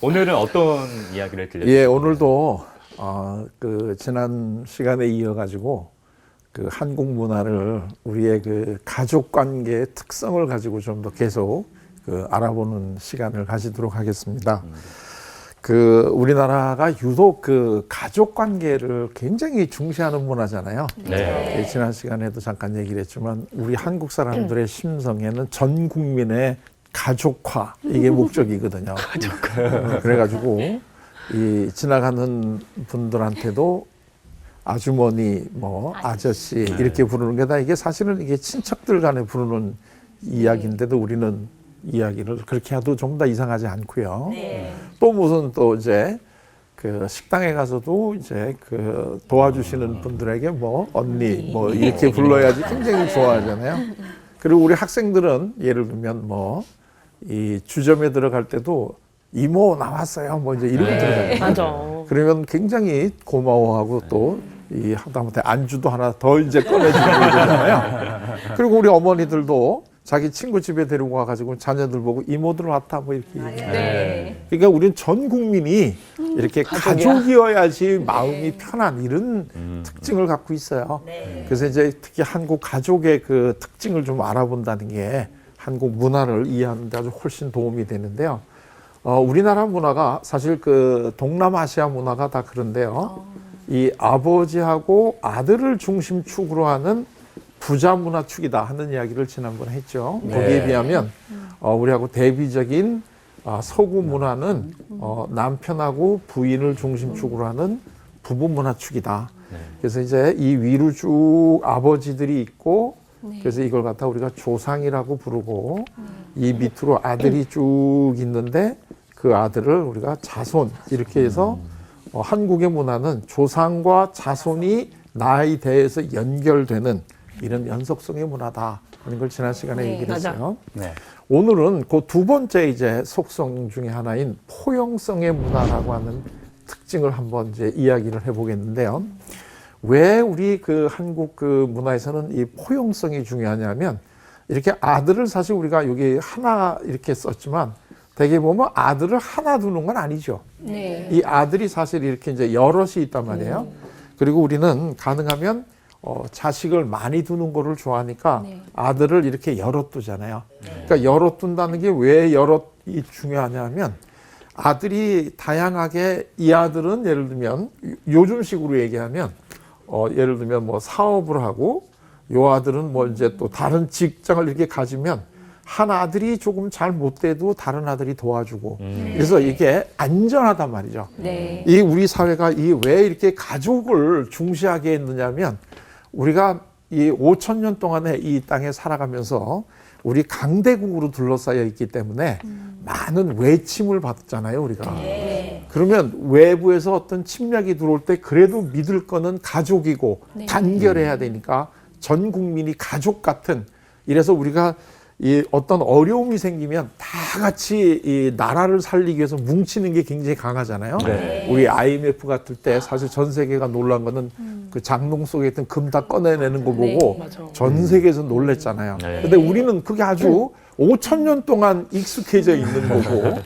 오늘은 어떤 이야기를 들려주실까요? 예, 오늘도 지난 시간에 이어가지고 그 한국 문화를 우리의 그 가족 관계의 특성을 가지고 좀 더 계속 그 알아보는 시간을 가지도록 하겠습니다. 그 우리나라가 유독 그 가족 관계를 굉장히 중시하는 문화잖아요. 네. 예, 지난 시간에도 잠깐 얘기를 했지만 우리 한국 사람들의 심성에는 전 국민의 가족화 이게 목적이거든요. 그래가지고 이 지나가는 분들한테도 아주머니, 뭐 아저씨 이렇게 부르는 게 다 이게 사실은 이게 친척들 간에 부르는 이야기인데도 우리는 이야기를 그렇게 해도 좀 더 이상하지 않고요. 또 무슨 또 이제 그 식당에 가서도 이제 그 도와주시는 분들에게 뭐 언니 뭐 이렇게 불러야지 굉장히 좋아하잖아요. 그리고 우리 학생들은 예를 들면 뭐 이 주점에 들어갈 때도 이모 나왔어요. 뭐 이제 이렇게 들어가요. 맞아. 그러면 굉장히 고마워하고 또 이 하다못해 안주도 하나 더 이제 꺼내주고 이러잖아요. 그리고 우리 어머니들도 자기 친구 집에 데리고 와가지고 자녀들 보고 이모들 왔다 뭐 이렇게 얘기해요. 네. 그러니까 우리는 전 국민이 이렇게 가족이어야지 마음이 편한 이런 특징을 갖고 있어요. 그래서 이제 특히 한국 가족의 그 특징을 좀 알아본다는 게 한국 문화를 이해하는 데 아주 훨씬 도움이 되는데요. 우리나라 문화가 사실 그 동남아시아 문화가 다 그런데요. 이 아버지하고 아들을 중심축으로 하는 부자 문화축이다 하는 이야기를 지난번에 했죠. 네. 거기에 비하면 우리하고 대비적인 서구 문화는 남편하고 부인을 중심축으로 하는 부부 문화축이다. 그래서 이제 이 위로 쭉 아버지들이 있고 그래서 이걸 갖다 우리가 조상이라고 부르고 이 밑으로 아들이 쭉 있는데 그 아들을 우리가 자손 이렇게 해서 한국의 문화는 조상과 자손이 나이 대에서 연결되는 이런 연속성의 문화다 하는 걸 지난 시간에 얘기를 했어요. 네. 오늘은 그 두 번째 이제 속성 중에 하나인 포용성의 문화라고 하는 특징을 한번 이제 이야기를 해보겠는데요. 왜 우리 그 한국 그 문화에서는 이 포용성이 중요하냐면 이렇게 아들을 사실 우리가 여기 하나 이렇게 썼지만 대개 보면 아들을 하나 두는 건 아니죠. 네. 이 아들이 사실 이렇게 이제 여럿이 있단 말이에요. 그리고 우리는 가능하면 자식을 많이 두는 거를 좋아하니까 아들을 이렇게 여럿 두잖아요. 그러니까 여럿 둔다는 게 왜 여럿이 중요하냐면 아들이 다양하게 이 아들은 예를 들면 요즘식으로 얘기하면 예를 들면 뭐 사업을 하고 요 아들은 뭐 이제 또 다른 직장을 이렇게 가지면 한 아들이 조금 잘 못 돼도 다른 아들이 도와주고 그래서 이게 안전하단 말이죠. 네. 이 우리 사회가 이 왜 이렇게 가족을 중시하게 했느냐면 우리가 이 5천 년 동안에 이 땅에 살아가면서 우리 강대국으로 둘러싸여 있기 때문에 많은 외침을 받았잖아요, 우리가. 그러면 외부에서 어떤 침략이 들어올 때 그래도 믿을 거는 가족이고 단결해야 되니까 전 국민이 가족 같은 이래서 우리가 이 어떤 어려움이 생기면 다 같이 이 나라를 살리기 위해서 뭉치는 게 굉장히 강하잖아요. 네. 우리 IMF 같을 때 사실 전 세계가 놀란 거는 그 장롱 속에 있던 금 다 꺼내내는 거 보고 맞아. 전 세계에서 놀랬잖아요. 네. 근데 우리는 그게 아주 5천 년 동안 익숙해져 있는 거고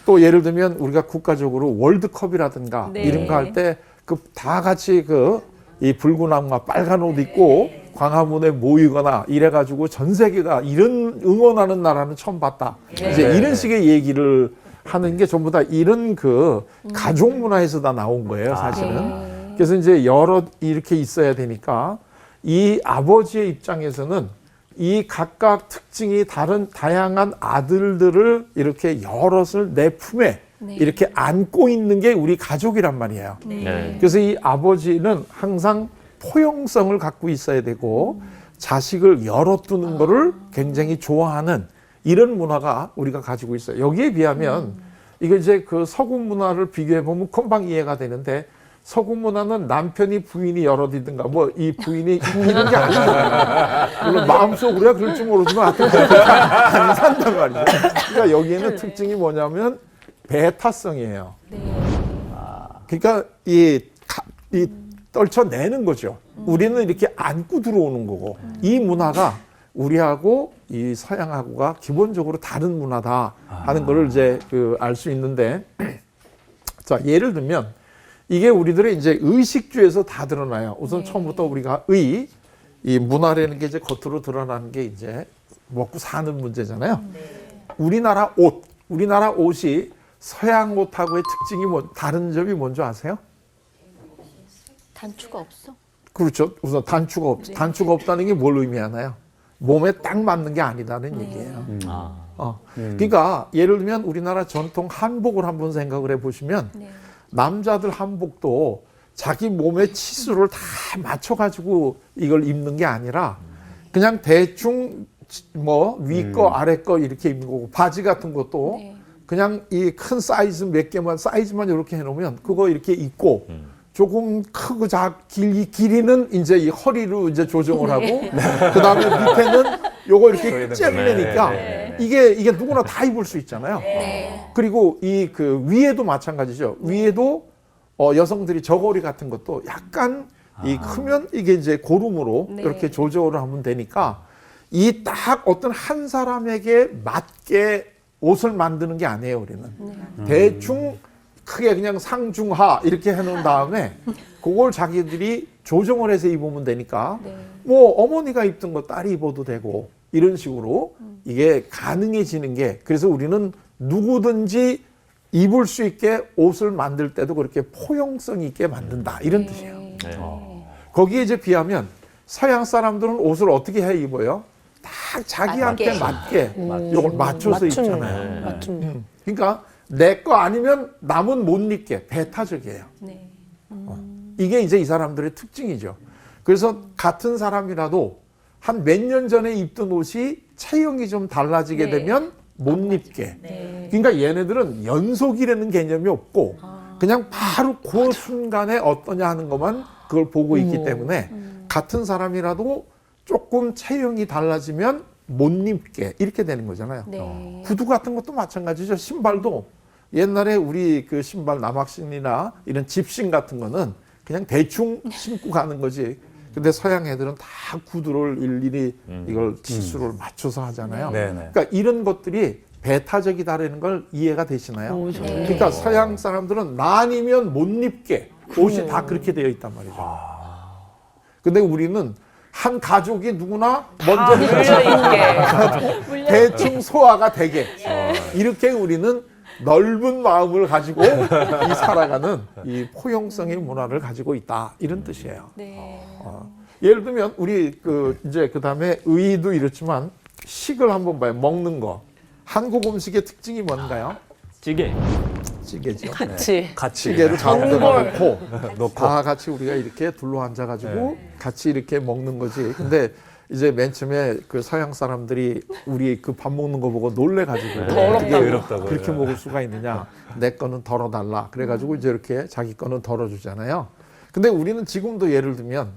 또 예를 들면 우리가 국가적으로 월드컵이라든가 이런 거 할 때 그 다 같이 그 이 붉은 왕과 빨간 옷 입고 광화문에 모이거나 이래가지고 전 세계가 이런 응원하는 나라는 처음 봤다. 이제 이런 식의 얘기를 하는 게 전부 다 이런 그 가족 문화에서 다 나온 거예요, 사실은. 그래서 이제 여럿 이렇게 있어야 되니까 이 아버지의 입장에서는 이 각각 특징이 다른 다양한 아들들을 이렇게 여럿을 내 품에 이렇게 안고 있는 게 우리 가족이란 말이에요. 네. 그래서 이 아버지는 항상 포용성을 갖고 있어야 되고 자식을 열어두는 거를 굉장히 좋아하는 이런 문화가 우리가 가지고 있어요. 여기에 비하면 이거 이제 그 서구 문화를 비교해 보면 금방 이해가 되는데 서구 문화는 남편이 부인이 여럿이든가 뭐 이 부인이 있는 게 아니죠. 물론 마음속으로야 그럴 줄 모르지만 안 산단 말이죠. 그러니까 여기에는 특징이 뭐냐면 배타성이에요. 그러니까 이 떨쳐내는 거죠. 우리는 이렇게 안고 들어오는 거고 이 문화가 우리하고 이 서양하고가 기본적으로 다른 문화다 하는 거를 이제 알 수 있는데, 자, 예를 들면 이게 우리들의 이제 의식주에서 다 드러나요. 우선 처음부터 우리가 이 문화라는 게 이제 겉으로 드러나는 게 이제 먹고 사는 문제잖아요. 우리나라 옷이 서양 옷하고의 특징이 다른 점이 뭔지 아세요? 단추가 없어? 그렇죠. 우선 단추가 단추가 없다는 게 뭘 의미하나요? 몸에 딱 맞는 게 아니다는 얘기예요. 그러니까 예를 들면 우리나라 전통 한복을 한번 생각을 해보시면 남자들 한복도 자기 몸의 치수를 다 맞춰가지고 이걸 입는 게 아니라 그냥 대충 뭐 위 거 아래 거 이렇게 입는 거고, 바지 같은 것도 그냥 이 큰 사이즈 몇 개만 사이즈만 이렇게 해놓으면 그거 이렇게 입고 조금 크고 길이는 이제 이 허리로 이제 조정을 하고 그 다음에 밑에는 요거 이렇게 잼내니까 이게 누구나 다 입을 수 있잖아요. 그리고 이 그 위에도 마찬가지죠. 위에도 여성들이 저고리 같은 것도 약간 이 크면 이게 이제 고름으로 이렇게 조절을 하면 되니까 이 딱 어떤 한 사람에게 맞게 옷을 만드는 게 아니에요, 우리는. 대충 크게 그냥 상중하 이렇게 해놓은 다음에 그걸 자기들이 조정을 해서 입으면 되니까 뭐 어머니가 입던 거 딸이 입어도 되고 이런 식으로 이게 가능해지는 게, 그래서 우리는 누구든지 입을 수 있게 옷을 만들 때도 그렇게 포용성 있게 만든다 이런 뜻이에요. 거기에 이제 비하면 서양 사람들은 옷을 어떻게 해 입어요? 딱 자기한테 맞게 이걸 맞춰서 입잖아요. 그러니까 내 거 아니면 남은 못 입게 배타적이에요. 이게 이제 이 사람들의 특징이죠. 그래서 같은 사람이라도 한 몇 년 전에 입던 옷이 체형이 좀 달라지게 되면 못 입게. 그러니까 얘네들은 연속이라는 개념이 없고 그냥 바로 그 순간에 어떠냐 하는 것만 그걸 보고 있기 때문에 같은 사람이라도 조금 체형이 달라지면 못 입게 이렇게 되는 거잖아요. 구두 같은 것도 마찬가지죠. 신발도 옛날에 우리 그 신발 남학신이나 이런 집신 같은 거는 그냥 대충 신고 가는 거지. 근데 서양 애들은 다 구두를 일일이 이걸 치수를 맞춰서 하잖아요. 그러니까 이런 것들이 배타적이다라는 걸 이해가 되시나요? 그러니까 서양 사람들은 나뉘면 못 입게 옷이 다 그렇게 되어 있단 말이죠. 근데 우리는 한 가족이 누구나 먼저 대충 소화가 되게 이렇게 우리는 넓은 마음을 가지고 이 살아가는 이 포용성의 문화를 가지고 있다 이런 뜻이에요. 예를 들면 우리 이제 그 다음에 의도 이렇지만 식을 한번 봐요. 먹는 거. 한국 음식의 특징이 뭔가요? 찌개죠. 같이. 찌개를 가운데다 놓고 다 같이 우리가 이렇게 둘러 앉아가지고 같이 이렇게 먹는 거지. 근데 이제 맨 처음에 그 서양 사람들이 우리 그 밥 먹는 거 보고 놀래가지고 어떻게 그렇게 먹을 수가 있느냐. 내 거는 덜어달라. 그래가지고 이제 이렇게 자기 거는 덜어주잖아요. 근데 우리는 지금도 예를 들면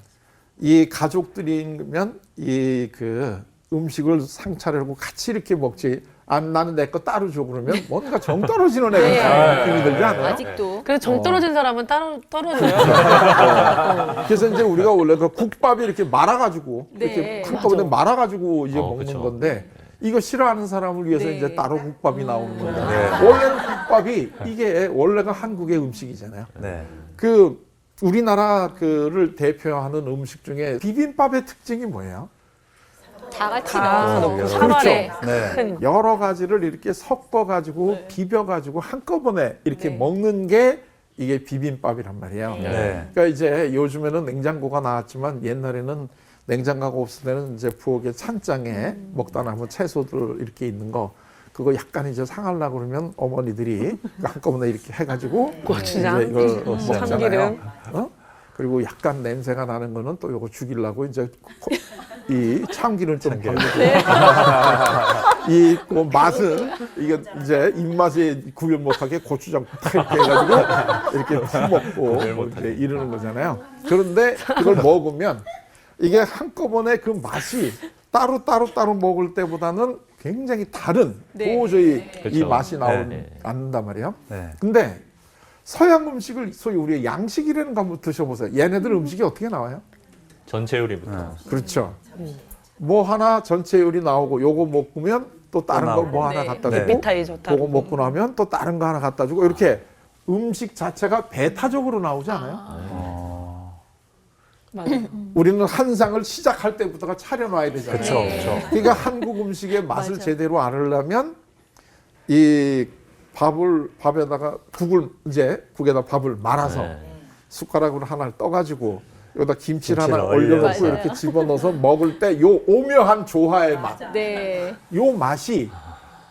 이 가족들이면 이 그 음식을 상차려고 같이 이렇게 먹지. 나는 내 거 따로 줘 그러면 뭔가 정 떨어지는 애가 느낌이 들지 않아요? 아직도. 그래서 정 떨어진 사람은 따로 떨어져요. 그래서 이제 우리가 원래 그 국밥이 이렇게 말아가지고 이렇게 한꺼번에 말아가지고 이제 먹는 그쵸. 건데 이거 싫어하는 사람을 위해서 이제 따로 국밥이 나오는 거예요. 원래는 국밥이 이게 원래가 한국의 음식이잖아요. 그 우리나라 그를 대표하는 음식 중에 비빔밥의 특징이 뭐예요? 다 같이 다 넣어서. 넣고 사발에 네. 큰. 여러 가지를 이렇게 섞어가지고 비벼가지고 한꺼번에 이렇게 먹는 게 이게 비빔밥이란 말이에요. 그러니까 이제 요즘에는 냉장고가 나왔지만 옛날에는 냉장고가 없을 때는 이제 부엌에 찬장에 먹다 남은 채소들 이렇게 있는 거 그거 약간 이제 상하려고 그러면 어머니들이 한꺼번에 이렇게 해가지고 고추장, 이제 이걸 먹잖아요. 참기름. 그리고 약간 냄새가 나는 거는 또 요거 죽이려고 이제 이 참기름 좀 걸고 이 맛은 이게 이제 입맛에 구별 못하게 고추장 탁 이렇게 해가지고 이렇게 푹 먹고 이렇게 이러는 거잖아요. 그런데 그걸 먹으면 이게 한꺼번에 그 맛이 따로 먹을 때보다는 굉장히 다른 도저히 이 맛이 나온단 말이에요. 근데 서양 음식을 소위 우리가 양식이라는 거 한번 드셔보세요. 얘네들 음식이 어떻게 나와요? 전체 요리부터. 그렇죠. 뭐 하나 전체 요리 나오고 요거 먹으면 또 다른 거 뭐 하나 네. 갖다 주고 에피타이저다. 그거 먹고 나면 또 다른 거 하나 갖다 주고 이렇게 음식 자체가 배타적으로 나오지 않아요? 맞아요. 우리는 한 상을 시작할 때부터가 차려놔야 되잖아요. 그렇죠, 그렇죠. 그러니까 한국 음식의 맛을 맞아. 제대로 알으려면 이 밥에다가 국에다 밥을 말아서 네. 숟가락으로 하나를 떠가지고 여기다 김치를 김치를 하나 올려놓고 올려서. 이렇게 집어넣어서 먹을 때 요 오묘한 조화의 맛, 네. 요 맛이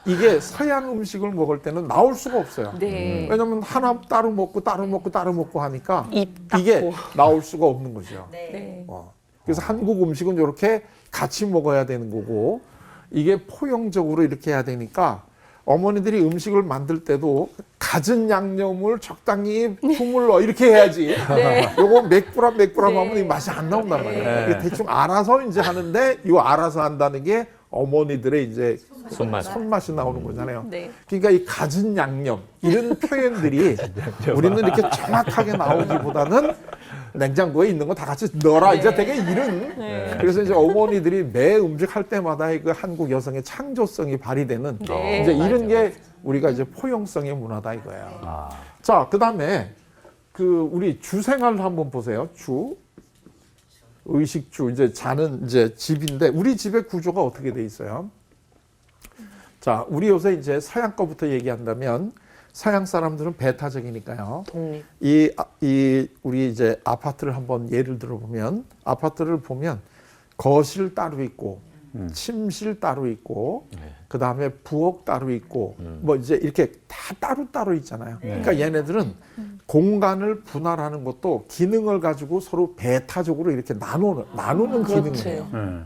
이게 서양 음식을 먹을 때는 나올 수가 없어요. 네. 왜냐면 하나 따로 먹고 따로 먹고 따로 먹고 하니까 입 닫고. 이게 나올 수가 없는 거죠. 네. 그래서 한국 음식은 이렇게 같이 먹어야 되는 거고 이게 포용적으로 이렇게 해야 되니까 어머니들이 음식을 만들 때도 갖은 양념을 적당히 품을러 이렇게 해야지. 네. 요거 맥부람 네. 하면 이 맛이 안 나온단 말이에요. 네. 이게 대충 알아서 이제 하는데 이 알아서 한다는 게 어머니들의 이제 손맛이 나오는 거잖아요. 네. 그러니까 이 갖은 양념 이런 표현들이 우리는 이렇게 정확하게 나오기보다는 냉장고에 있는 거 다 같이 넣어라 이제 되게 이런 그래서 이제 어머니들이 매 음식 할 때마다 그 한국 여성의 창조성이 발휘되는 네, 이제 이런 맞아요. 게 우리가 이제 포용성의 문화다 이거예요. 아, 자, 그다음에 그 우리 주 생활을 한번 보세요. 의식주 이제 자는 이제 집인데 우리 집의 구조가 어떻게 돼 있어요? 자, 우리 요새 이제 서양 거부터 얘기한다면 서양 사람들은 배타적이니까요. 독립. 우리 이제 아파트를 한번 예를 들어 보면 아파트를 보면 거실 따로 있고 침실 따로 있고 그 다음에 부엌 따로 있고 뭐 이제 이렇게 다 따로 있잖아요. 그러니까 얘네들은 공간을 분할하는 것도 기능을 가지고 서로 배타적으로 이렇게 나누는 기능이에요.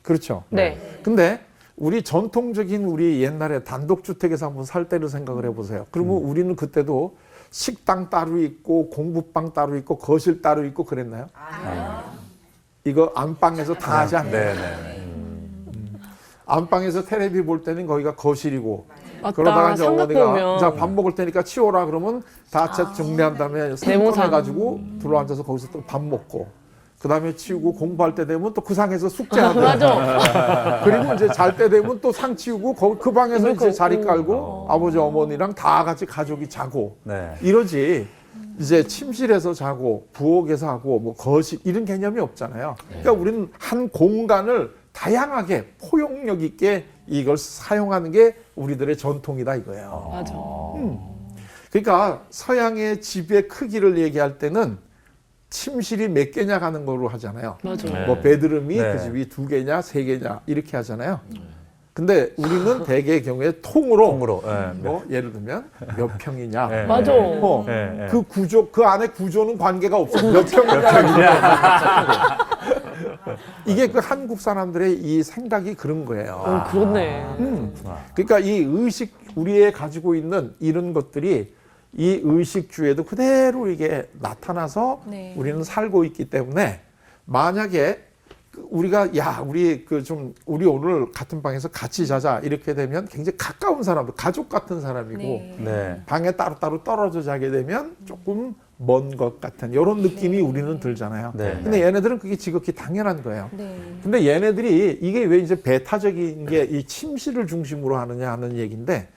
그렇죠. 네. 근데 우리 전통적인 우리 옛날에 단독주택에서 한번 살 때를 생각을 해보세요. 그러면 우리는 그때도 식당 따로 있고 공부방 따로 있고 거실 따로 있고 그랬나요? 이거 안방에서 다 하지 않나요? 안방에서 텔레비 볼 때는 거기가 거실이고 맞다. 그러다가 이제 삼각 어머니가 보면. 자, 밥 먹을 테니까 치워라 그러면 다 정리한 다음에 네모상. 꺼내가지고 들어앉아서 거기서 또 밥 먹고 그 다음에 치우고 공부할 때 되면 또 그 상에서 숙제하고 맞아. 그리고 이제 잘 때 되면 또 상 치우고 그 방에서 이제 자리 깔고 아버지 어머니랑 다 같이 가족이 자고 네. 이러지 이제 침실에서 자고 부엌에서 하고 뭐 거실 이런 개념이 없잖아요. 그러니까 우리는 한 공간을 다양하게 포용력 있게 이걸 사용하는 게 우리들의 전통이다 이거예요. 맞아. 그러니까 서양의 집의 크기를 얘기할 때는 침실이 몇 개냐 가는 거로 하잖아요. 맞아. 네. 뭐 베드룸이 네. 그 집이 2개냐 3개냐 이렇게 하잖아요. 근데 우리는 대개의 경우에 통으로 뭐 예를 들면 몇 평이냐 네. 맞아. 그 구조 그 안에 구조는 관계가 없어. 몇 평이냐. 이게 그 한국 사람들의 이 생각이 그런 거예요. 그렇네. 그러니까 이 의식 우리의 가지고 있는 이런 것들이 이 의식주에도 그대로 이게 나타나서 네. 우리는 살고 있기 때문에 만약에 우리가 우리 오늘 같은 방에서 같이 자자 이렇게 되면 굉장히 가까운 사람들 가족 같은 사람이고 네. 방에 따로따로 떨어져 자게 되면 조금 먼 것 같은 이런 느낌이 우리는 들잖아요. 네. 근데 얘네들은 그게 지극히 당연한 거예요. 네. 근데 얘네들이 이게 왜 이제 배타적인 게 이 침실을 중심으로 하느냐 하는 얘기인데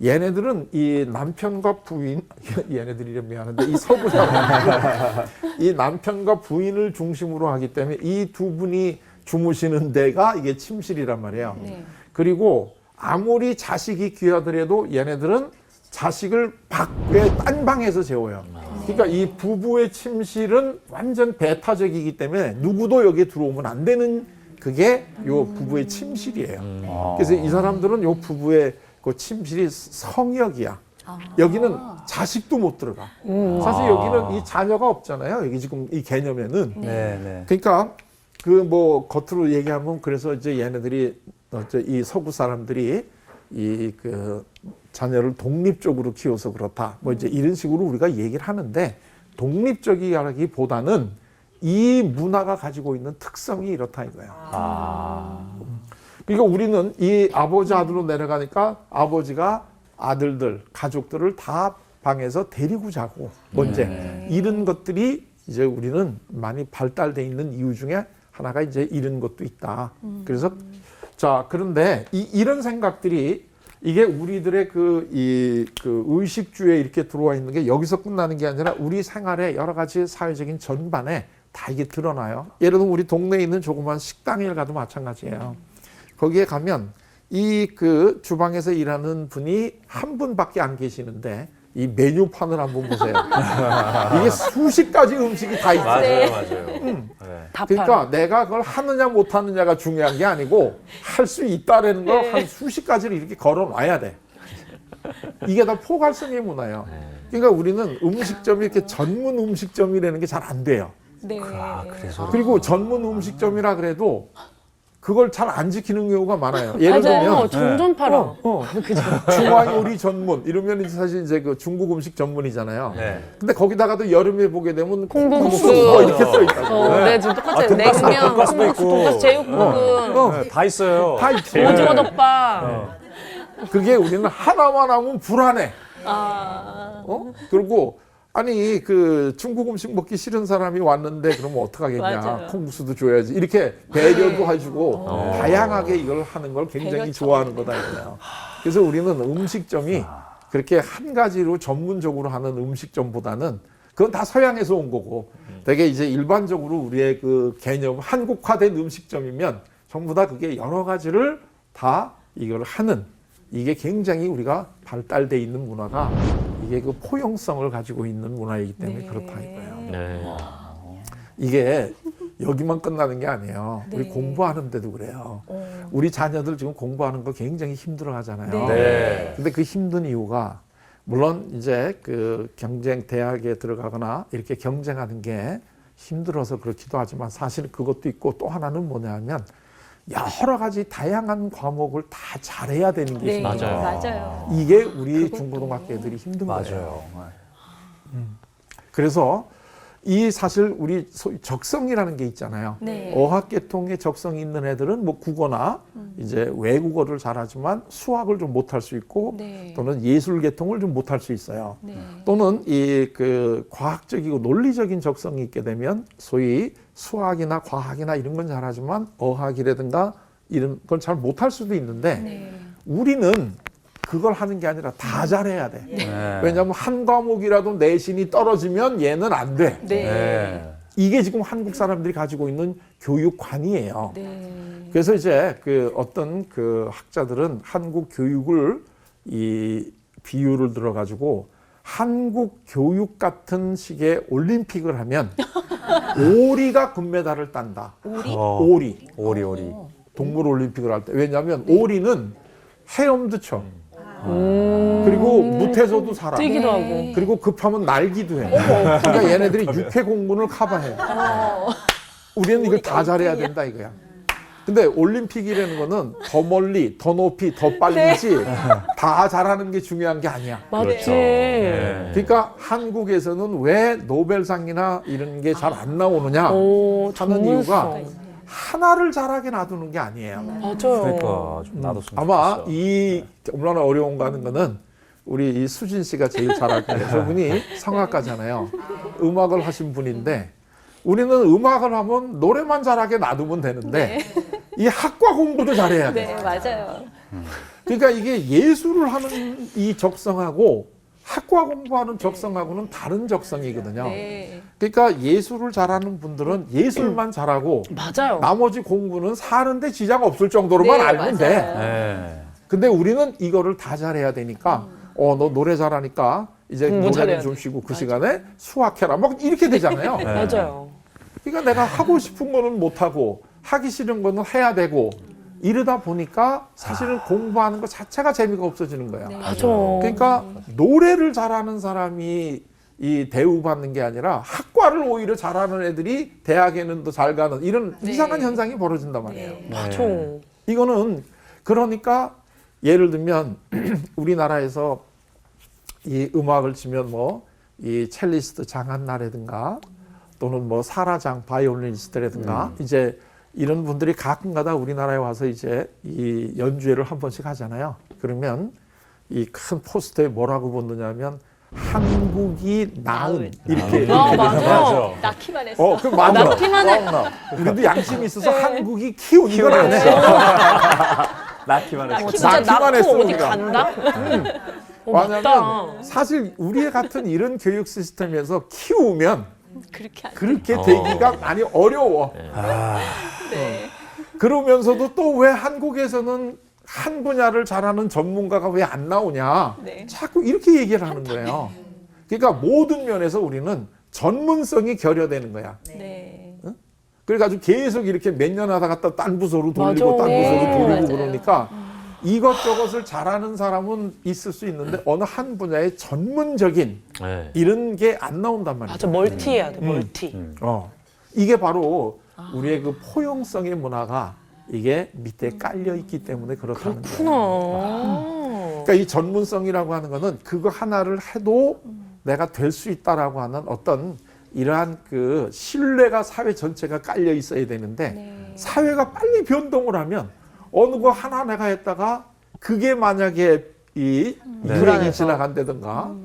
얘네들은 이 남편과 부인 얘네들이란 미안한데 이 서구 사람들은 이 남편과 부인을 중심으로 하기 때문에 이 두 분이 주무시는 데가 이게 침실이란 말이에요. 네. 그리고 아무리 자식이 귀하더라도 얘네들은 자식을 밖에 딴 방에서 재워요. 그러니까 이 부부의 침실은 완전 배타적이기 때문에 누구도 여기에 들어오면 안 되는 그게 요 부부의 침실이에요. 그래서 이 사람들은 요 부부의 그 침실이 성역이야. 여기는 자식도 못 들어가. 사실 여기는 이 자녀가 없잖아요. 여기 지금 이 개념에는. 그러니까 그 뭐 겉으로 얘기하면 그래서 이제 얘네들이 이 서구 사람들이 이 그 자녀를 독립적으로 키워서 그렇다. 뭐 이제 이런 식으로 우리가 얘기를 하는데 독립적이라기보다는 이 문화가 가지고 있는 특성이 이렇다 이거예요. 그러니까 우리는 이 아버지 아들로 내려가니까 아버지가 아들들, 가족들을 다 방에서 데리고 자고, 이런 것들이 이제 우리는 많이 발달돼 있는 이유 중에 하나가 이제 이런 것도 있다. 그래서 자, 그런데 이런 생각들이 이게 우리들의 그 의식주에 이렇게 들어와 있는 게 여기서 끝나는 게 아니라 우리 생활의 여러 가지 사회적인 전반에 다 이게 드러나요. 예를 들면 우리 동네에 있는 조그만 식당에 가도 마찬가지예요. 거기에 가면 이 그 주방에서 일하는 분이 한 분밖에 안 계시는데 이 메뉴판을 한번 보세요. 이게 수십 가지 음식이 다 있어요. 맞아요, 맞아요. 네. 다 그러니까 내가 그걸 하느냐 못하느냐가 중요한 게 아니고 할 수 있다라는 걸 한 수십 가지를 이렇게 걸어놔야 돼. 이게 다 포괄성의 문화예요. 그러니까 우리는 음식점이 이렇게 전문 음식점이라는 게 잘 안 돼요. 네. 그래서 그리고 전문 음식점이라 그래도 그걸 잘 안 지키는 경우가 많아요. 예를 맞아요. 들면 종전 팔아. 중화 요리 전문 이러면 이제 사실 이제 그 중국 음식 전문이잖아요. 네. 근데 거기다가도 여름에 보게 되면 콩국수 뭐 이렇게 써 있다고. 네, 지금 똑같아요. 돈가스, 냉면, 돈가스도 콩국수, 있고. 돈가스, 제육볶음, 네, 다 있어요. 다 있지. 오징어 덮밥. 그게 우리는 하나만 하면 불안해. 아, 그리고 아니 그 중국 음식 먹기 싫은 사람이 왔는데 그러면 어떡하겠냐. 맞아요. 콩국수도 줘야지. 이렇게 배려도 해주고 다양하게 이걸 하는 걸 굉장히 배려죠. 좋아하는 거다 이거예요. 그래서 우리는 음식점이 그렇게 한 가지로 전문적으로 하는 음식점보다는 그건 다 서양에서 온 거고 되게 이제 일반적으로 우리의 그 개념 한국화된 음식점이면 전부 다 그게 여러 가지를 다 이걸 하는 이게 굉장히 우리가 발달돼 있는 문화가 이게 그 포용성을 가지고 있는 문화이기 때문에 네. 그렇다 이거예요. 네. 이게 여기만 끝나는 게 아니에요. 우리 네. 공부하는데도 그래요. 우리 자녀들 지금 공부하는 거 굉장히 힘들어 하잖아요. 네. 네. 근데 그 힘든 이유가 물론 이제 그 경쟁 대학에 들어가거나 이렇게 경쟁하는 게 힘들어서 그렇기도 하지만 사실 그것도 있고 또 하나는 뭐냐 하면 여러 가지 다양한 과목을 다 잘해야 되는 게 네, 있습니다. 맞아요. 맞아요. 이게 우리 그것도. 중고등학교 애들이 힘든 거예요. 맞아요. 그래서 이 사실 우리 소위 적성이라는 게 있잖아요. 네. 어학계통에 적성이 있는 애들은 뭐 국어나 이제 외국어를 잘하지만 수학을 좀 못할 수 있고 네. 또는 예술계통을 좀 못할 수 있어요. 네. 또는 이 그 과학적이고 논리적인 적성이 있게 되면 소위 수학이나 과학이나 이런 건 잘하지만 어학이라든가 이런 걸 잘 못할 수도 있는데 네. 우리는 그걸 하는 게 아니라 다 잘해야 돼. 네. 왜냐하면 한 과목이라도 내신이 떨어지면 얘는 안 돼. 네. 네. 이게 지금 한국 사람들이 가지고 있는 교육관이에요. 네. 그래서 이제 그 어떤 그 학자들은 한국 교육을 이 비유를 들어가지고 한국 교육 같은 식의 올림픽을 하면 오리가 금메달을 딴다. 오리. 오리. 동물 올림픽을 할 때. 왜냐하면 오리는 헤엄도 쳐. 그리고 무태서도 살아. 뛰기도 하고. 그리고 급하면 날기도 해. 그러니까 얘네들이 육해 공군을 커버해. 우리는 이걸 다 잘해야 된다 이거야. 근데 올림픽이라는 거는 더 멀리, 더 높이, 더 빨리지 다 잘하는 게 중요한 게 아니야. 맞지. 그렇죠. 네. 그러니까 한국에서는 왜 노벨상이나 이런 게 잘 안 나오느냐 오, 하는 이유가 전문성. 하나를 잘하게 놔두는 게 아니에요. 맞아요. 그러니까 좀 놔뒀으면 아마 좋겠어. 이 얼마나 어려운가 하는 거는 우리 이 수진 씨가 제일 잘할 거예요. 저분이 성악가잖아요. 음악을 하신 분인데 우리는 음악을 하면 노래만 잘하게 놔두면 되는데 이 학과 공부도 잘해야 돼. 네, 맞아요. 그러니까 이게 예술을 하는 이 적성하고 학과 공부하는 적성하고는 다른 적성이거든요. 네. 그러니까 예술을 잘하는 분들은 예술만 잘하고 맞아요. 나머지 공부는 사는데 지장 없을 정도로만 네, 알면 돼. 맞아요. 네. 근데 우리는 이거를 다 잘해야 되니까 너 노래 잘하니까 이제 뭐 노래는 잘해야 좀 돼. 쉬고 그 시간에 수학해라 막 이렇게 되잖아요. 네. 맞아요. 그러니까 내가 하고 싶은 거는 못하고 하기 싫은 거는 해야 되고 이러다 보니까 사실은 공부하는 것 자체가 재미가 없어지는 거야. 네. 맞아. 그러니까 노래를 잘하는 사람이 이 대우받는 게 아니라 학과를 오히려 잘하는 애들이 대학에는 더 잘 가는 이런 네. 이상한 현상이 벌어진단 말이에요. 네. 맞아. 이거는 그러니까 예를 들면 우리나라에서 이 음악을 치면 뭐 이 첼리스트 장한나라든가 또는 뭐 사라장 바이올리니스트라든가 이제 이런 분들이 가끔가다 우리나라에 와서 이제 이 연주회를 한 번씩 하잖아요. 그러면 이 큰 포스터에 뭐라고 붙느냐면 한국이 나은 이렇게 맞아. 낳기만 했어. 그 맞아. 낳기만 해. 우리도 양심이 있어서 한국이 키운 이건 안 해. 낳기만 했어. 진짜 낳기만 낳고 했어, 어디 우리가. 간다? 왜냐면 맞다. 사실 우리 같은 이런 교육 시스템에서 키우면 그렇게 안 그렇게 되기가 많이 어려워. 돼. 그러면서도 또 왜 한국에서는 한 분야를 잘하는 전문가가 왜 안 나오냐. 네. 자꾸 이렇게 얘기를 하는 거예요. 그러니까 모든 면에서 우리는 전문성이 결여되는 거야. 네. 그래가지고 계속 이렇게 몇 년 하다가 또 딴 부서로 돌리고 맞아. 딴 부서로 네, 돌리고 맞아요. 그러니까 이것저것을 잘하는 사람은 있을 수 있는데 어느 한 분야의 전문적인 네. 이런 게 안 나온단 말이야. 맞아, 멀티해야 돼, 멀티. 이게 바로 우리의 그 포용성의 문화가 이게 밑에 깔려 있기 때문에 그렇다는 거예요. 그렇구나. 그러니까 이 전문성이라고 하는 거는 그거 하나를 해도 내가 될 수 있다라고 하는 어떤 이러한 그 신뢰가 사회 전체가 깔려 있어야 되는데 네. 사회가 빨리 변동을 하면 어느 거 하나 내가 했다가 그게 만약에 이 불행이 불안해서. 지나간다든가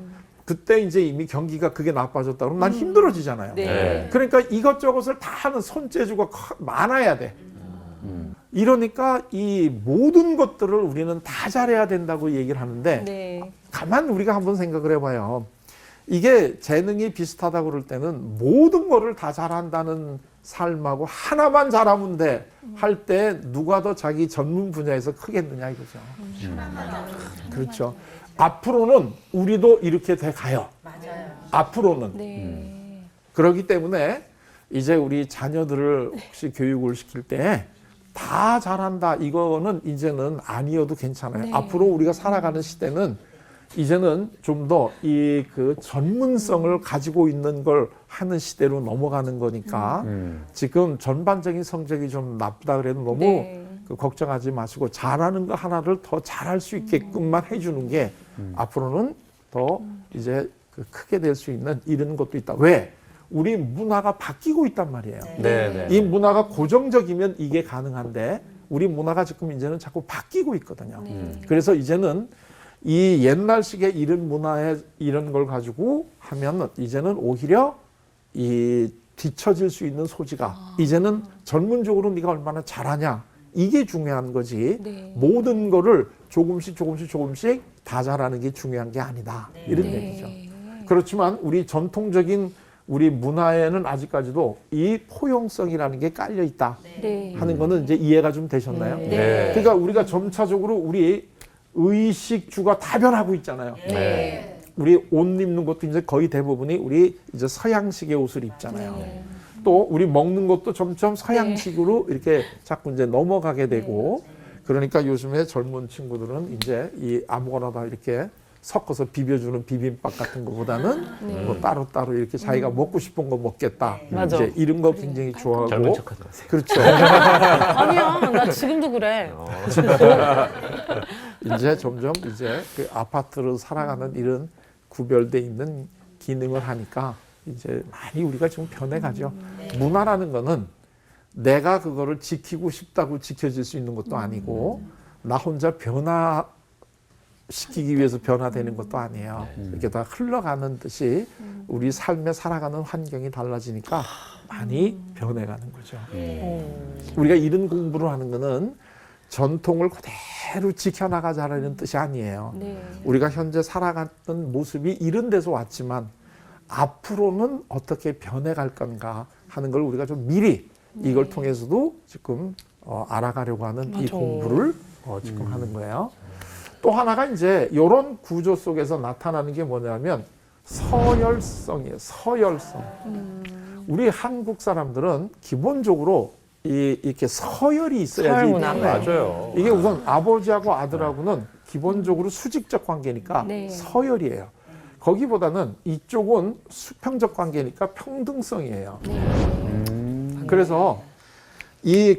그때 이제 이미 경기가 그게 나빠졌다 그러면 난 힘들어지잖아요. 네. 그러니까 이것저것을 다 하는 손재주가 많아야 돼. 이러니까 이 모든 것들을 우리는 다 잘해야 된다고 얘기를 하는데 네. 가만 우리가 한번 생각을 해봐요. 이게 재능이 비슷하다고 그럴 때는 모든 거를 다 잘한다는 삶하고 하나만 잘하면 돼 할 때 누가 더 자기 전문 분야에서 크겠느냐 이거죠. 그렇죠. 앞으로는 우리도 이렇게 돼 가요. 앞으로는. 네. 그렇기 때문에 이제 우리 자녀들을 혹시 교육을 시킬 때 다 잘한다 이거는 이제는 아니어도 괜찮아요. 네. 앞으로 우리가 살아가는 시대는 이제는 좀 더 이 그 전문성을 가지고 있는 걸 하는 시대로 넘어가는 거니까 지금 전반적인 성적이 좀 나쁘다 그래도 너무 네. 그 걱정하지 마시고 잘하는 거 하나를 더 잘할 수 있게끔만 해주는 게 앞으로는 더 이제 그 크게 될 수 있는 이런 것도 있다. 왜? 우리 문화가 바뀌고 있단 말이에요. 네. 이 문화가 고정적이면 이게 가능한데 우리 문화가 지금 이제는 자꾸 바뀌고 있거든요. 그래서 이제는 이 옛날식의 이런 문화에 이런 걸 가지고 하면 이제는 오히려 이 뒤처질 수 있는 소지가 이제는 전문적으로 네가 얼마나 잘하냐 이게 중요한 거지. 네. 모든 거를 조금씩 다 잘하는 게 중요한 게 아니다. 이런 네. 얘기죠. 그렇지만 우리 전통적인 우리 문화에는 아직까지도 이 포용성이라는 게 깔려 있다 네. 하는 거는 이제 이해가 좀 되셨나요? 네. 그러니까 우리가 점차적으로 우리 의식주가 다 변하고 있잖아요. 네. 우리 옷 입는 것도 이제 거의 대부분이 우리 이제 서양식의 옷을 입잖아요. 또 우리 먹는 것도 점점 서양식으로 이렇게 자꾸 이제 넘어가게 되고 그러니까 요즘에 젊은 친구들은 이제 이 아무거나 다 이렇게 섞어서 비벼주는 비빔밥 같은 것보다는 뭐 따로따로 이렇게 자기가 먹고 싶은 거 먹겠다. 맞아. 이제 이런 거 굉장히 좋아하고. 젊은 척하지 마세요. 그렇죠. 아니야, 나 지금도 그래. 이제 점점 이제 그 아파트로 살아가는 이런 구별돼 있는 기능을 하니까 이제 많이 우리가 지금 변해가죠. 문화라는 거는 내가 그거를 지키고 싶다고 지켜질 수 있는 것도 아니고 나 혼자 변화시키기 위해서 변화되는 것도 아니에요. 이렇게 다 흘러가는 듯이 우리 삶에 살아가는 환경이 달라지니까 많이 변해가는 거죠. 우리가 이런 공부를 하는 거는 전통을 그대로 지켜나가자라는 뜻이 아니에요. 네. 우리가 현재 살아가는 모습이 이런 데서 왔지만 앞으로는 어떻게 변해갈 건가 하는 걸 우리가 좀 미리 이걸 통해서도 지금 알아가려고 하는 이 맞아. 공부를 지금 하는 거예요. 또 하나가 이제 이런 구조 속에서 나타나는 게 뭐냐면 서열성이에요. 서열성. 우리 한국 사람들은 기본적으로 이렇게 서열이 있어야지. 서열 문화. 네. 맞아요. 이게 우선 아버지하고 아들하고는 기본적으로 수직적 관계니까 네. 서열이에요. 거기보다는 이쪽은 수평적 관계니까 평등성이에요. 그래서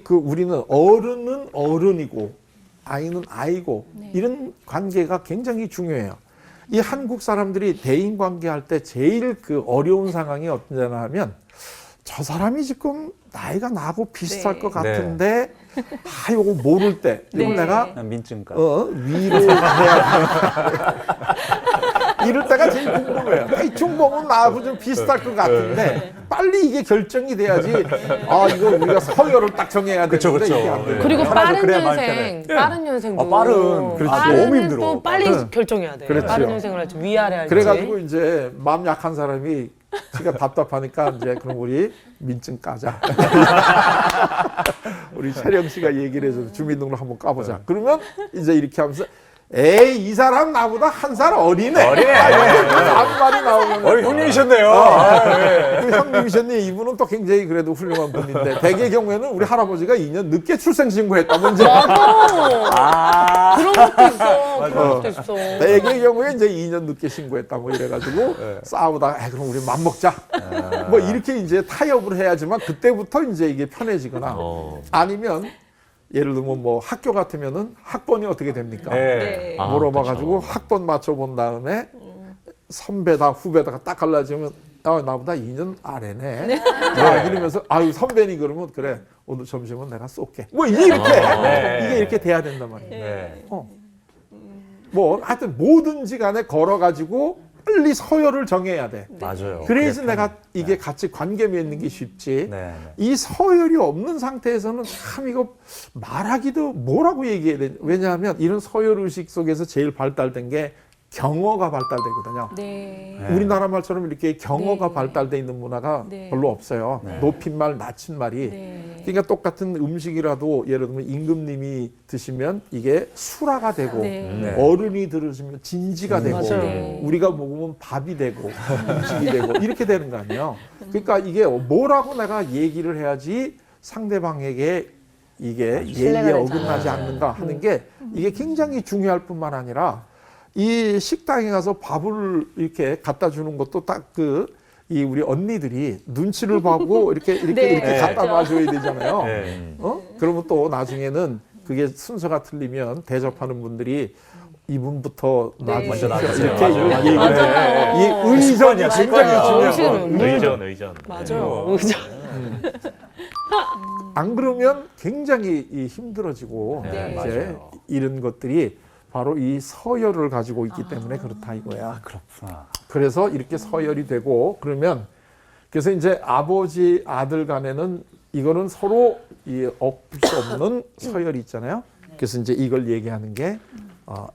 우리는 어른은 어른이고 아이는 아이고 이런 관계가 굉장히 중요해요. 이 한국 사람들이 대인 관계할 때 제일 그 어려운 상황이 어떠냐 하면 저 사람이 지금 나이가 나하고 비슷할 네. 것 같은데 요거 모를 때 이걸 네. 내가 민증가. 위로 해야 이럴 때가 제일 궁금해요. 대충 보면 나하고 좀 비슷할 것 같은데 빨리 이게 결정이 돼야지. 이거 우리가 서열을 딱 정해야 되는데 그쵸. 이게 안 돼요. 그리고 하나도 빠른 그래야 마음 년생, 빠른 년생도 빠른. 그렇지. 빠른 너무 힘들어. 또 빨리 응. 결정해야 돼. 그렇지요. 빠른 년생을 할지 위아래 할지. 그래가지고 이제 마음 약한 사람이 지가 답답하니까 이제 그럼 우리 민증 까자. 우리 채령 씨가 얘기를 해서 주민등록 한번 까보자. 그러면 이제 이렇게 하면서 에이 이 사람 나보다 한 살 어리네. 아무 말이 나오면 형님이셨네요. 그 형님이셨니? 이분은 또 굉장히 그래도 훌륭한 분인데 대개 경우에는 우리 할아버지가 2년 늦게 출생신고했다고 이제 맞아. 그런 것도 있어. 그런 것도 있어. 대개 경우에 이제 2년 늦게 신고했다고 이래가지고 싸우다가 그럼 우리 맘먹자. 뭐 이렇게 이제 타협을 해야지만 그때부터 이제 이게 편해지거나 아니면 예를 들면 뭐 학교 같으면은 학번이 어떻게 됩니까? 네. 물어봐가지고 학번 맞춰본 다음에 선배다 후배다가 딱 갈라지면 나보다 2년 아래네. 이러면서 선배니 그러면 그래 오늘 점심은 내가 쏠게. 뭐 이게 이렇게 돼야 된단 말이에요. 네. 뭐 하여튼 뭐든지 간에 걸어가지고 빨리 서열을 정해야 돼. 맞아요. 그래야지 내가 이게 같이 관계 맺는 게 쉽지. 네. 이 서열이 없는 상태에서는 참 이거 말하기도 뭐라고 얘기해야 되냐. 왜냐하면 이런 서열 의식 속에서 제일 발달된 게 경어가 발달되거든요. 네. 우리나라 말처럼 이렇게 경어가 네. 발달돼 있는 문화가 네. 별로 없어요. 네. 높임말, 낮춤말이. 네. 그러니까 똑같은 음식이라도 예를 들면 임금님이 드시면 이게 수라가 되고 네. 어른이 들으시면 진지가 되고 맞아요. 우리가 먹으면 밥이 되고 음식이 되고 이렇게 되는 거 아니에요. 그러니까 이게 뭐라고 내가 얘기를 해야지 상대방에게 이게 신뢰가 예의에 되지 어긋나지 않는가 하는 게 이게 굉장히 중요할 뿐만 아니라 이 식당에 가서 밥을 이렇게 갖다 주는 것도 딱 이 우리 언니들이 눈치를 보고 이렇게 네. 갖다 놔줘야 되잖아요. 네. 그러면 또 나중에는 그게 순서가 틀리면 대접하는 분들이 이분부터 네. 놔주십시오. 먼저 놔주세요. 이렇게 맞아요. 얘기를 맞아요. 이 의전이 굉장히 중요해요. 의전. 맞아요. 안 그러면 굉장히 힘들어지고 네, 이제 맞아요. 이런 것들이 바로 이 서열을 가지고 있기 때문에 그렇다 이거야. 그렇구나. 그래서 이렇게 서열이 되고 그러면 그래서 이제 아버지 아들 간에는 이거는 서로 이 엎을 수 없는 서열이 있잖아요. 그래서 이제 이걸 얘기하는 게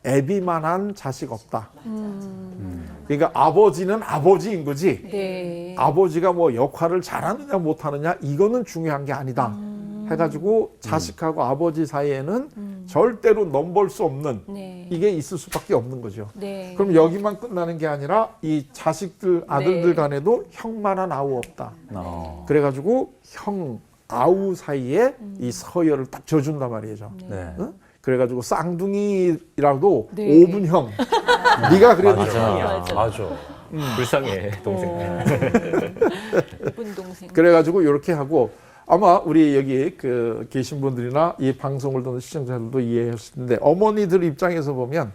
애비만한 자식 없다. 그러니까 아버지는 아버지인 거지. 네. 아버지가 뭐 역할을 잘하느냐 못하느냐 이거는 중요한 게 아니다. 해가지고 자식하고 아버지 사이에는 절대로 넘볼 수 없는 네. 이게 있을 수밖에 없는 거죠. 네. 그럼 여기만 끝나는 게 아니라 이 자식들 아들들 네. 간에도 형만한 아우 없다. 어. 그래가지고 형 아우 사이에 이 서열을 딱 져준단 말이죠. 네. 응? 그래가지고 쌍둥이라도 네. 5분 형. 네가 그래도 맞아. 형이야. 맞아. 불쌍해 동생. 예쁜 동생. 그래가지고 이렇게 하고 아마 우리 여기 계신 분들이나 이 방송을 듣는 시청자들도 이해하실 텐데 어머니들 입장에서 보면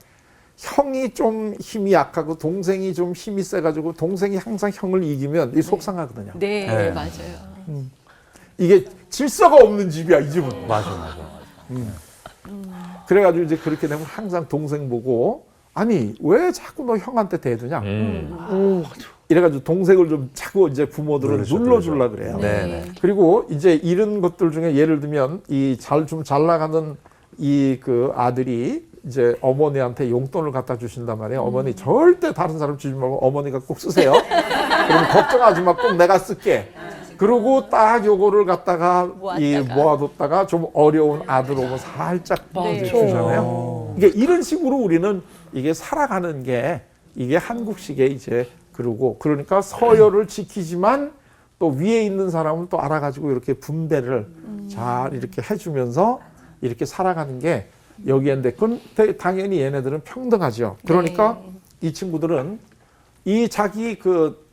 형이 좀 힘이 약하고 동생이 좀 힘이 세가지고 동생이 항상 형을 이기면 이 속상하거든요. 네, 네. 맞아요. 이게 질서가 없는 집이야 이 집은. 맞아. 그래가지고 이제 그렇게 되면 항상 동생 보고 아니 왜 자꾸 너 형한테 대드냐. 이래가지고 동생을 좀 자꾸 이제 부모들은 눌러주려 그래요. 네. 그리고 이제 이런 것들 중에 예를 들면 이 잘 나가는 이 아들이 이제 어머니한테 용돈을 갖다 주신단 말이에요. 어머니 절대 다른 사람 주지 말고 어머니가 꼭 쓰세요. 그럼 걱정하지 마, 꼭 내가 쓸게. 그리고 딱 요거를 갖다가 모아뒀다가 좀 어려운 아들 오면 살짝 네. 주잖아요. 이게 이런 식으로 우리는 이게 살아가는 게 이게 한국식의 이제 그러니까 서열을 지키지만 또 위에 있는 사람은 또 알아가지고 이렇게 분배를 잘 이렇게 해주면서 이렇게 살아가는 게 여기인데 그건 당연히 얘네들은 평등하죠. 그러니까 이 친구들은 이 자기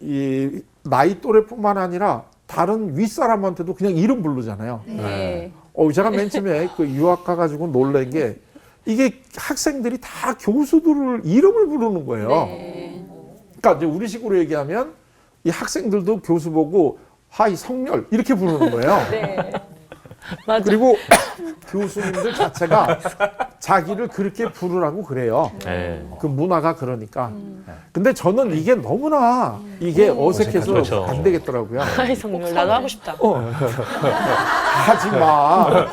이 나이 또래뿐만 아니라 다른 윗사람한테도 그냥 이름 부르잖아요. 네. 제가 맨 처음에 유학 가가지고 놀란 게 이게 학생들이 다 교수들을 이름을 부르는 거예요. 네. 그러니까 이제 우리식으로 얘기하면 이 학생들도 교수 보고 하이 성렬 이렇게 부르는 거예요. 네. 맞아. 그리고 교수님들 자체가 자기를 그렇게 부르라고 그래요. 네. 그 문화가 그러니까. 근데 저는 이게 너무나 이게 어색해서 그렇죠. 안 되겠더라고요. 아이 성렬 나도 하고 싶다. 하지 마.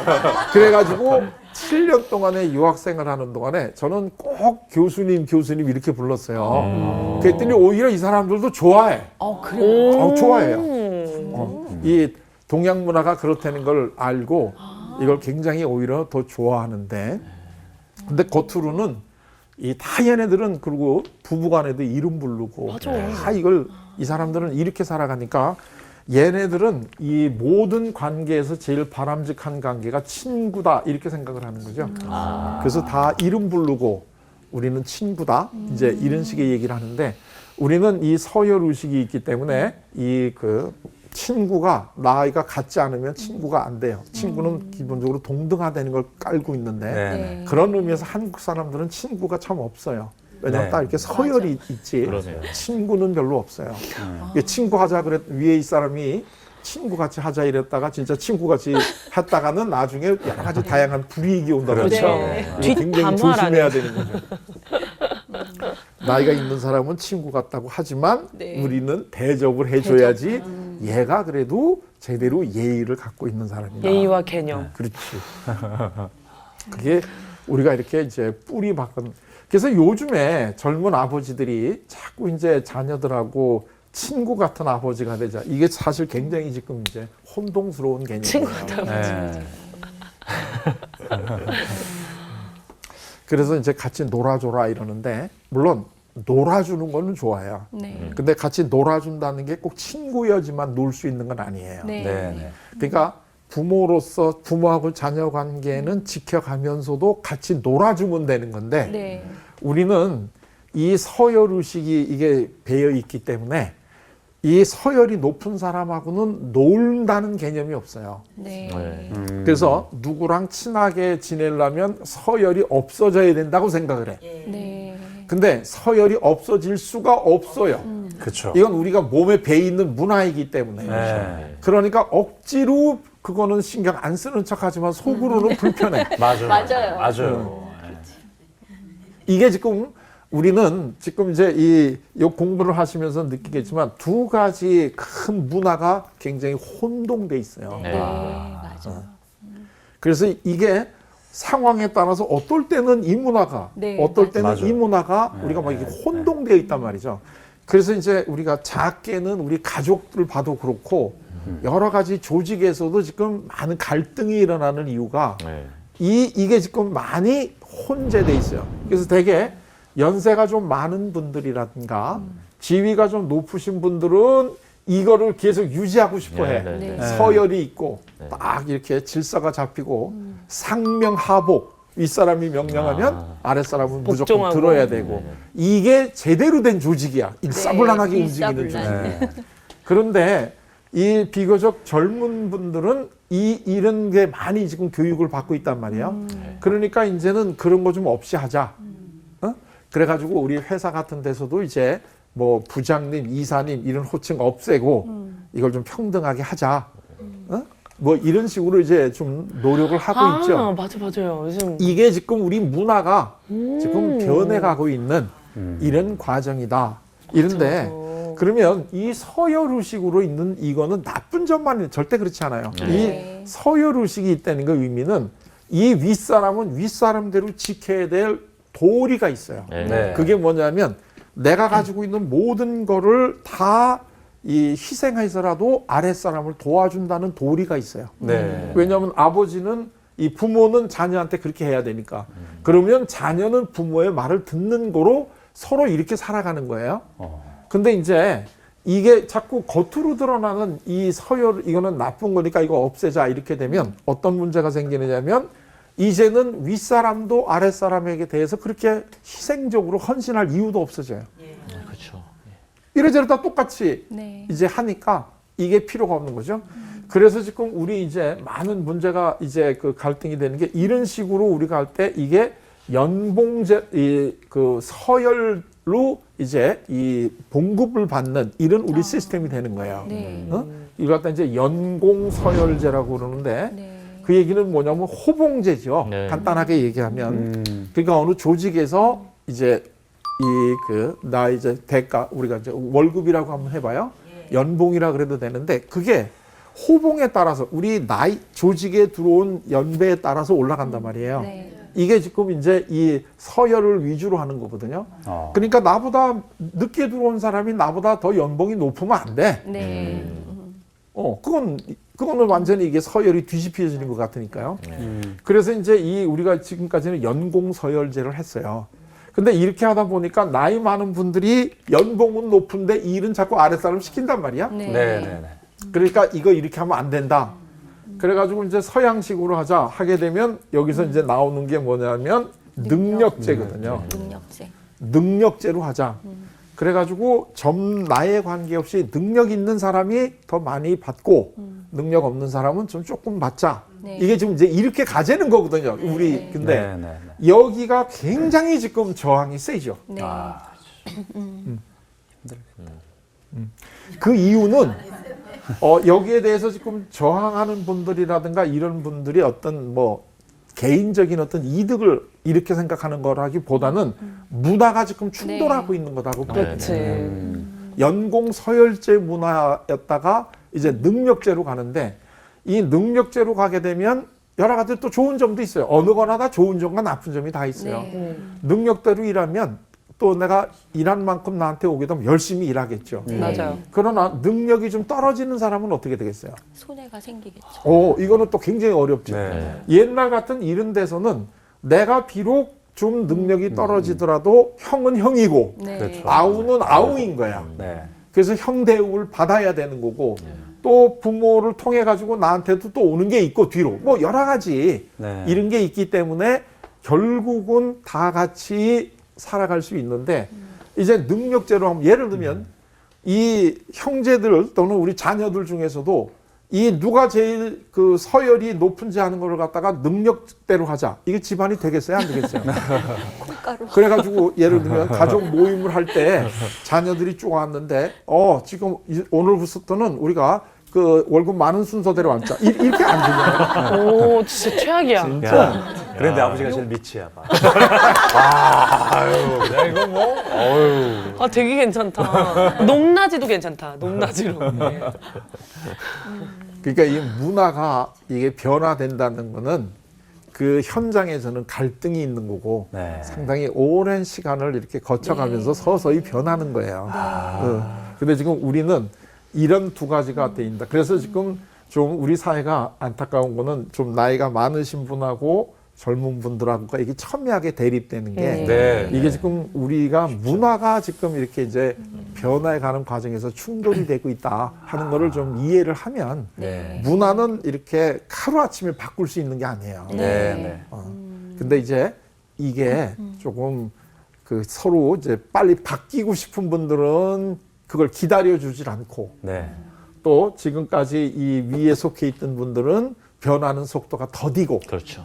그래가지고 7년 동안의 유학생을 하는 동안에 저는 꼭 교수님 이렇게 불렀어요. 그랬더니 오히려 이 사람들도 좋아해. 그래요? 좋아해요. 이 동양 문화가 그렇다는 걸 알고 이걸 굉장히 오히려 더 좋아하는데, 근데 겉으로는 다 얘네들은 그리고 부부간에도 이름 부르고 맞아. 다 이걸 이 사람들은 이렇게 살아가니까 얘네들은 이 모든 관계에서 제일 바람직한 관계가 친구다 이렇게 생각을 하는 거죠. 그래서 다 이름 부르고 우리는 친구다 이제 이런 식의 얘기를 하는데, 우리는 이 서열 의식이 있기 때문에 이 그 친구가 나이가 같지 않으면 친구가 안 돼요. 친구는 기본적으로 동등화되는 걸 깔고 있는데 네. 그런 의미에서 한국 사람들은 친구가 참 없어요. 왜냐하면 네. 딱 이렇게 서열이 있지 그러네요. 친구는 별로 없어요. 친구 하자 그랬 위에 이 사람이 친구 같이 하자 이랬다가 진짜 친구 같이 했다가는 나중에 여러 가지 다양한 불이익이 온다고 그렇죠. 그러죠. 이거 굉장히 조심해야 되는 거죠. 나이가 있는 사람은 친구 같다고 하지만 네. 우리는 대접을 해줘야지 얘가 그래도 제대로 예의를 갖고 있는 사람이다. 예의와 개념. 그렇지. 그게 우리가 이렇게 이제 뿌리 박은. 그래서 요즘에 젊은 아버지들이 자꾸 이제 자녀들하고 친구 같은 아버지가 되자. 이게 사실 굉장히 지금 이제 혼동스러운 개념이에요. 친구 같은 네. 그래서 이제 같이 놀아줘라 이러는데, 물론 놀아주는 거는 좋아요. 네. 근데 같이 놀아준다는 게 꼭 친구여야지만 놀 수 있는 건 아니에요. 네. 네. 그러니까 부모로서 부모하고 자녀 관계는 지켜가면서도 같이 놀아주면 되는 건데, 네. 우리는 이 서열 의식이 이게 배어 있기 때문에 이 서열이 높은 사람하고는 놀다는 개념이 없어요. 네. 네. 그래서 누구랑 친하게 지내려면 서열이 없어져야 된다고 생각을 해. 네. 근데 서열이 없어질 수가 없어요. 그렇죠. 이건 우리가 몸에 배어 있는 문화이기 때문에. 네. 그러니까 억지로 그거는 신경 안 쓰는 척하지만 속으로는 불편해. 맞아요. 맞아요. 맞아요. 이게 지금 우리는 지금 이제 이 공부를 하시면서 느끼겠지만 두 가지 큰 문화가 굉장히 혼동돼 있어요. 네. 맞아요. 그래서 이게 상황에 따라서 어떨 때는 이 문화가, 네, 어떨 때는 맞아요. 이 문화가 우리가 막 이렇게 혼동되어 있단 말이죠. 그래서 이제 우리가 작게는 우리 가족들 봐도 그렇고 여러 가지 조직에서도 지금 많은 갈등이 일어나는 이유가 네. 이게 지금 많이 혼재돼 있어요. 그래서 되게 연세가 좀 많은 분들이라든가 지위가 좀 높으신 분들은 이거를 계속 유지하고 싶어 해. 네, 네. 서열이 있고 네. 딱 이렇게 질서가 잡히고 상명하복, 윗사람이 명령하면 아랫사람은 무조건 복종하고. 들어야 되고 이게 제대로 된 조직이야. 일사불란하게 네, 움직이는 조직. 일사불란. 그런데 이 비교적 젊은 분들은 이런 게 많이 지금 교육을 받고 있단 말이에요. 그러니까 이제는 그런 거 좀 없이 하자. 어? 그래가지고 우리 회사 같은 데서도 이제 뭐 부장님, 이사님 이런 호칭 없애고 이걸 좀 평등하게 하자. 어? 뭐 이런 식으로 이제 좀 노력을 하고 있죠. 맞아, 맞아요. 요즘 이게 지금 우리 문화가 지금 변해가고 있는 이런 과정이다. 이런데 맞아. 그러면 이 서열 의식으로 있는 이거는 나쁜 점만 절대 그렇지 않아요. 네. 이 서열 의식이 있다는 그 의미는 이 윗사람은 윗사람대로 지켜야 될 도리가 있어요. 네. 네. 그게 뭐냐면 내가 가지고 있는 모든 거를 다 이 희생해서라도 아랫사람을 도와준다는 도리가 있어요. 네. 왜냐하면 아버지는 이 부모는 자녀한테 그렇게 해야 되니까. 그러면 자녀는 부모의 말을 듣는 거로 서로 이렇게 살아가는 거예요. 근데 이제 이게 자꾸 겉으로 드러나는 이 서열, 이거는 나쁜 거니까 이거 없애자 이렇게 되면 어떤 문제가 생기느냐면 이제는 윗사람도 아랫사람에게 대해서 그렇게 희생적으로 헌신할 이유도 없어져요. 그렇죠. 이래저래 다 똑같이 네. 이제 하니까 이게 필요가 없는 거죠. 그래서 지금 우리 이제 많은 문제가 이제 그 갈등이 되는 게 이런 식으로 우리가 할 때 이게 연봉제, 그 서열로 이제 이 봉급을 받는 이런 우리 시스템이 되는 거예요. 네. 어? 이걸 갖다 이제 연공서열제라고 그러는데 네. 그 얘기는 뭐냐면 호봉제죠. 네. 간단하게 얘기하면. 그러니까 어느 조직에서 이제 나 이제 대가 우리가 이제 월급이라고 한번 해봐요. 연봉이라 그래도 되는데 그게 호봉에 따라서 우리 나이 조직에 들어온 연배에 따라서 올라간단 말이에요. 네. 이게 지금 이제 이 서열을 위주로 하는 거거든요. 그러니까 나보다 늦게 들어온 사람이 나보다 더 연봉이 높으면 안 돼. 네. 그거는 완전히 이게 서열이 뒤집혀지는 것 같으니까요. 그래서 이제 우리가 지금까지는 연공 서열제를 했어요. 근데 이렇게 하다 보니까 나이 많은 분들이 연봉은 높은데 일은 자꾸 아랫사람 시킨단 말이야. 네. 그러니까 이거 이렇게 하면 안 된다. 그래가지고 이제 서양식으로 하게 되면 여기서 이제 나오는 게 뭐냐면 능력제거든요. 능력제. 능력제로 하자. 그래가지고 나이에 관계없이 능력 있는 사람이 더 많이 받고 능력 없는 사람은 좀 조금 받자. 네. 이게 지금 이제 이렇게 가자는 거거든요. 우리 근데 여기가 굉장히 지금 저항이 세죠. 네. 그 이유는 여기에 대해서 지금 저항하는 분들이라든가 이런 분들이 어떤 뭐 개인적인 어떤 이득을 이렇게 생각하는 거라기보다는 문화가 지금 충돌하고 있는 거다고 그렇지. 연공 서열제 문화였다가 이제 능력제로 가는데 이 능력제로 가게 되면 여러 가지 또 좋은 점도 있어요. 어느 거나 다 좋은 점과 나쁜 점이 다 있어요. 네. 능력대로 일하면 또 내가 일한 만큼 나한테 오게 되면 열심히 일하겠죠. 맞아요. 그러나 능력이 좀 떨어지는 사람은 어떻게 되겠어요? 손해가 생기겠죠. 이거는 또 굉장히 어렵죠. 옛날 같은 이런 데서는 내가 비록 좀 능력이 떨어지더라도 형은 형이고 네. 아우는 아우인 거야. 그래서 형 대우를 받아야 되는 거고 또 부모를 통해 가지고 나한테도 또 오는 게 있고 뒤로 뭐 여러 가지 이런 게 있기 때문에 결국은 다 같이 살아갈 수 있는데 이제 능력제로 하면 예를 들면 이 형제들 또는 우리 자녀들 중에서도 이 누가 제일 그 서열이 높은지 하는 걸 갖다가 능력대로 하자. 이게 집안이 되겠어요? 안 되겠어요? 콩가루. 그래가지고 예를 들면 가족 모임을 할 때 자녀들이 쭉 왔는데 지금 오늘부터는 우리가 그 월급 많은 순서대로 앉자. 이렇게 안 되냐고. 오, 진짜 최악이야. 진짜. 그런데 아버지가 제일 밑이야. 봐. 아유, 그냥 이거 뭐. 어유. 아, 되게 괜찮다. 높낮이도 괜찮다. 높낮이로. 네. 그러니까 이 문화가 이게 변화된다는 거는 그 현장에서는 갈등이 있는 거고 상당히 오랜 시간을 이렇게 거쳐가면서 서서히 변하는 거예요. 근데 지금 우리는 이런 두 가지가 돼 있다. 그래서 지금 좀 우리 사회가 안타까운 거는 좀 나이가 많으신 분하고 젊은 분들하고가 이게 첨예하게 대립되는 게 이게 지금 우리가 문화가 지금 이렇게 이제 변화해가는 과정에서 충돌이 되고 있다 하는 거를 좀 이해를 하면 문화는 이렇게 하루아침에 바꿀 수 있는 게 아니에요. 근데 이제 이게 조금 그 서로 이제 빨리 바뀌고 싶은 분들은 그걸 기다려주질 않고 또 지금까지 이 위에 속해 있던 분들은 변하는 속도가 더디고 그렇죠.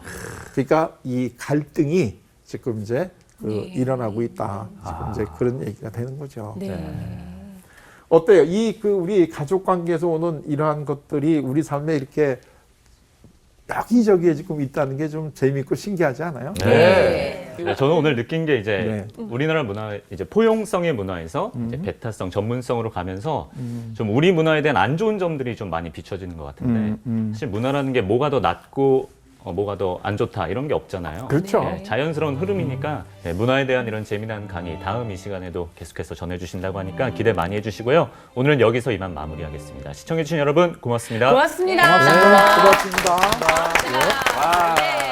그러니까 이 갈등이 지금 이제 일어나고 있다. 지금 이제 그런 얘기가 되는 거죠. 어때요? 우리 가족 관계에서 오는 이러한 것들이 우리 삶에 이렇게 여기저기에 지금 있다는 게 좀 재미있고 신기하지 않아요? 저는 오늘 느낀 게 이제 우리나라 문화 이제 포용성의 문화에서 이제 배타성, 전문성으로 가면서 좀 우리 문화에 대한 안 좋은 점들이 좀 많이 비춰지는 것 같은데 사실 문화라는 게 뭐가 더 낫고 뭐가 더 안 좋다 이런 게 없잖아요. 그렇죠. 자연스러운 흐름이니까 문화에 대한 이런 재미난 강의 다음 이 시간에도 계속해서 전해주신다고 하니까 기대 많이 해주시고요. 오늘은 여기서 이만 마무리하겠습니다. 시청해주신 여러분 고맙습니다. 고맙습니다. 고맙습니다. 네.